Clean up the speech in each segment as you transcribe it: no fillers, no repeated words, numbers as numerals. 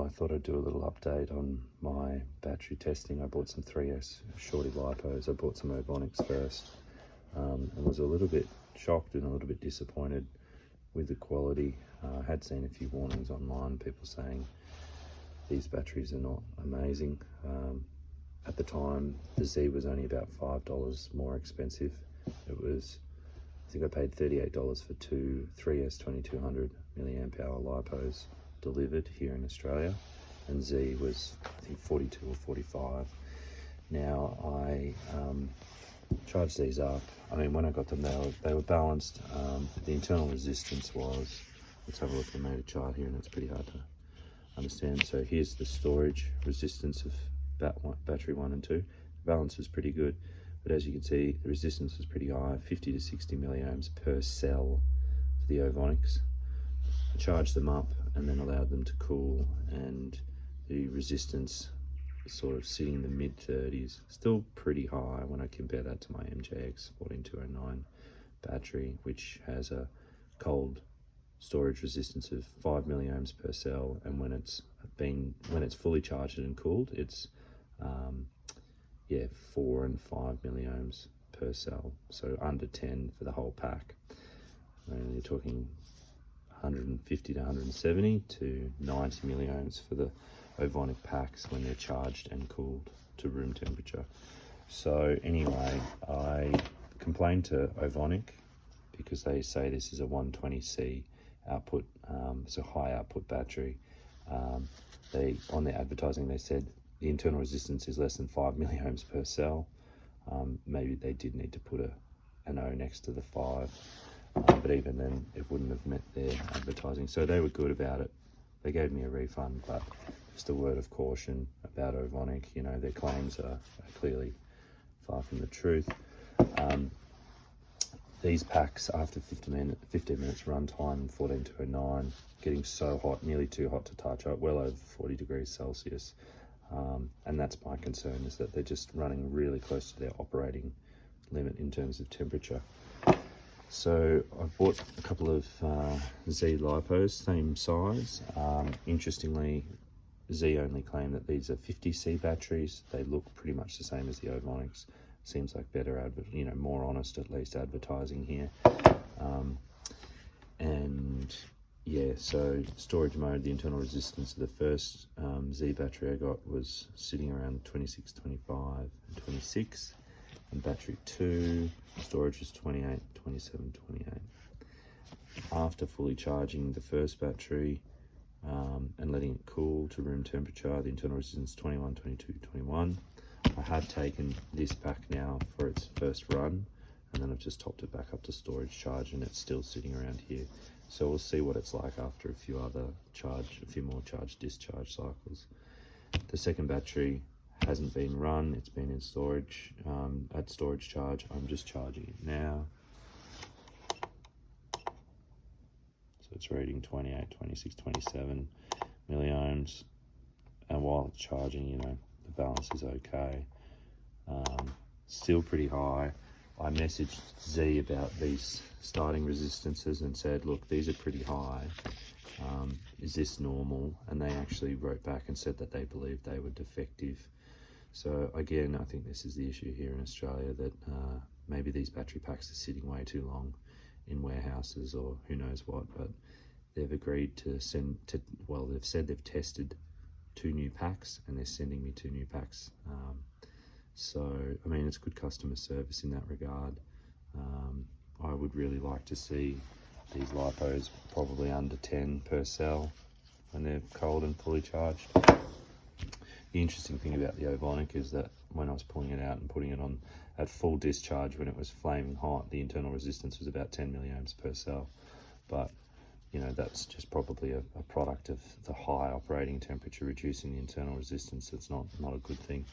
I thought I'd do a little update on my battery testing. I bought some 3S shorty LiPos. I bought some Ovonics first, and was a little bit shocked and a little bit disappointed with the quality. I had seen a few warnings online, people saying these batteries are not amazing. At the time, the Zeee was only about $5 more expensive. It was, I think I paid $38 for two 3S 2200 milliamp hour LiPos delivered here in Australia, and Zeee was, I think, 42 or 45. Now I charged these up. I mean, when I got them, they were balanced. The internal resistance was, let's have a look. I made a chart here and it's pretty hard to understand. So here's the storage resistance of battery 1 and 2. The balance was pretty good, but as you can see, the resistance was pretty high, 50 to 60 milliamps per cell for the Ovonics. I charged them up and then allowed them to cool, and the resistance is sort of sitting in the mid 30s. Still pretty high when I compare that to my MJX 14209 battery, which has a cold storage resistance of 5 milliamps per cell, and when it's fully charged and cooled, it's 4 and 5 milliamps per cell, so under 10 for the whole pack. And you're talking 150 to 170 to 90 milliamps for the Ovonic packs when they're charged and cooled to room temperature. So anyway, I complained to Ovonic because they say this is a 120C output, so high output battery. On their advertising, they said the internal resistance is less than 5 milliamps per cell. Maybe they did need to put an O next to the 5, but even then it wouldn't have met their advertising. So they were good about it. They gave me a refund, but just a word of caution about Ovonic. You know, their claims are clearly far from the truth. These packs, after 15 minutes run time, 14209, getting so hot, nearly too hot to touch, well over 40 degrees Celsius. And that's my concern, is that they're just running really close to their operating limit in terms of temperature. So I bought a couple of Zeee LiPos, same size. Interestingly, Zeee only claim that these are 50C batteries. They look pretty much the same as the Ovonics. Seems like better, more honest, at least, advertising here. And yeah, so storage mode, the internal resistance of the first Zeee battery I got was sitting around 26, 25, and 26. And battery 2, storage was 28, 27, 28. After fully charging the first battery and letting it cool to room temperature, the internal resistance 21, 22, 21. I have taken this pack now for its first run, and then I've just topped it back up to storage charge, and it's still sitting around here. So we'll see what it's like after a few more charge discharge cycles. The second battery hasn't been run, it's been in storage, at storage charge. I'm just charging it now. So it's reading 28, 26, 27 milliohms, and while it's charging, you know, the balance is okay. Still pretty high. I messaged Zeee about these starting resistances and said, look, these are pretty high. Is this normal? And they actually wrote back and said that they believed they were defective. So again, I think this is the issue here in Australia, that maybe these battery packs are sitting way too long in warehouses or who knows what, but they've agreed to they've said they've tested 2 new packs and they're sending me 2 new packs. So, I mean, it's good customer service in that regard. I would really like to see these LiPos probably under 10 per cell when they're cold and fully charged. The interesting thing about the Ovonic is that when I was pulling it out and putting it on at full discharge, when it was flaming hot, the internal resistance was about 10 milliamps per cell. But you know, that's just probably a product of the high operating temperature reducing the internal resistance. It's not a good thing.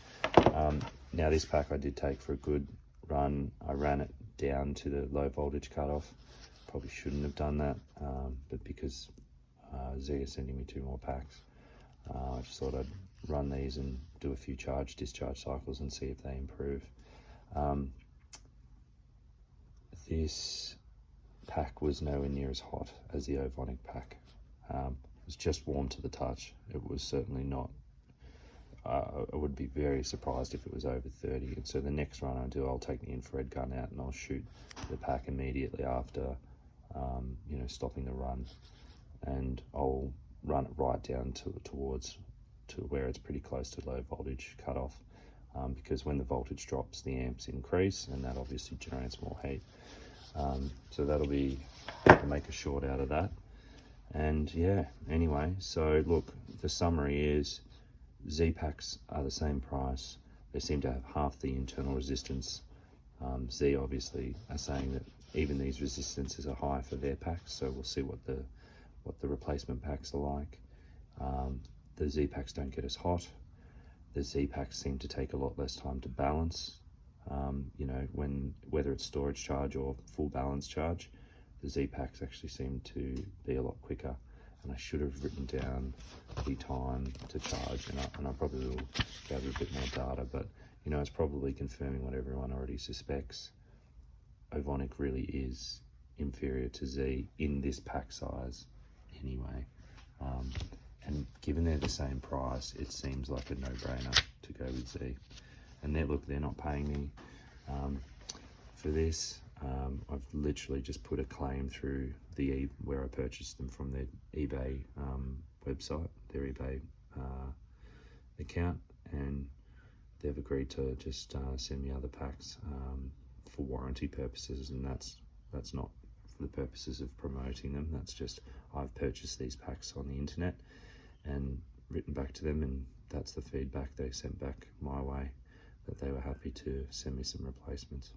Now this pack I did take for a good run. I ran it down to the low voltage cutoff. Probably shouldn't have done that, but because Zeee is sending me 2 more packs, I just thought I'd run these and do a few discharge cycles and see if they improve. This pack was nowhere near as hot as the Ovonic pack. It was just warm to the touch. It was certainly not, I would be very surprised if it was over 30. And so the next run I do, I'll take the infrared gun out and I'll shoot the pack immediately after, you know, stopping the run. And I'll run it right down towards where it's pretty close to low voltage cutoff, because when the voltage drops, the amps increase, and that obviously generates more heat. So that'll be, I'll make a short out of that. And yeah, anyway, so look, the summary is Zeee packs are the same price. They seem to have half the internal resistance. Zeee obviously are saying that even these resistances are high for their packs, so we'll see what the replacement packs are like. The Zeee packs don't get as hot. The Zeee packs seem to take a lot less time to balance. You know, whether it's storage charge or full balance charge, the Zeee packs actually seem to be a lot quicker. And I should have written down the time to charge, and I probably will gather a bit more data, but you know, it's probably confirming what everyone already suspects. Ovonic really is inferior to Zeee in this pack size anyway. And given they're the same price, it seems like a no-brainer to go with Zeee. And they're not paying me for this. I've literally just put a claim through where I purchased them from their eBay website, their eBay account, and they've agreed to just send me other packs for warranty purposes, and that's not for the purposes of promoting them. That's just, I've purchased these packs on the internet and written back to them, and that's the feedback they sent back my way, that they were happy to send me some replacements.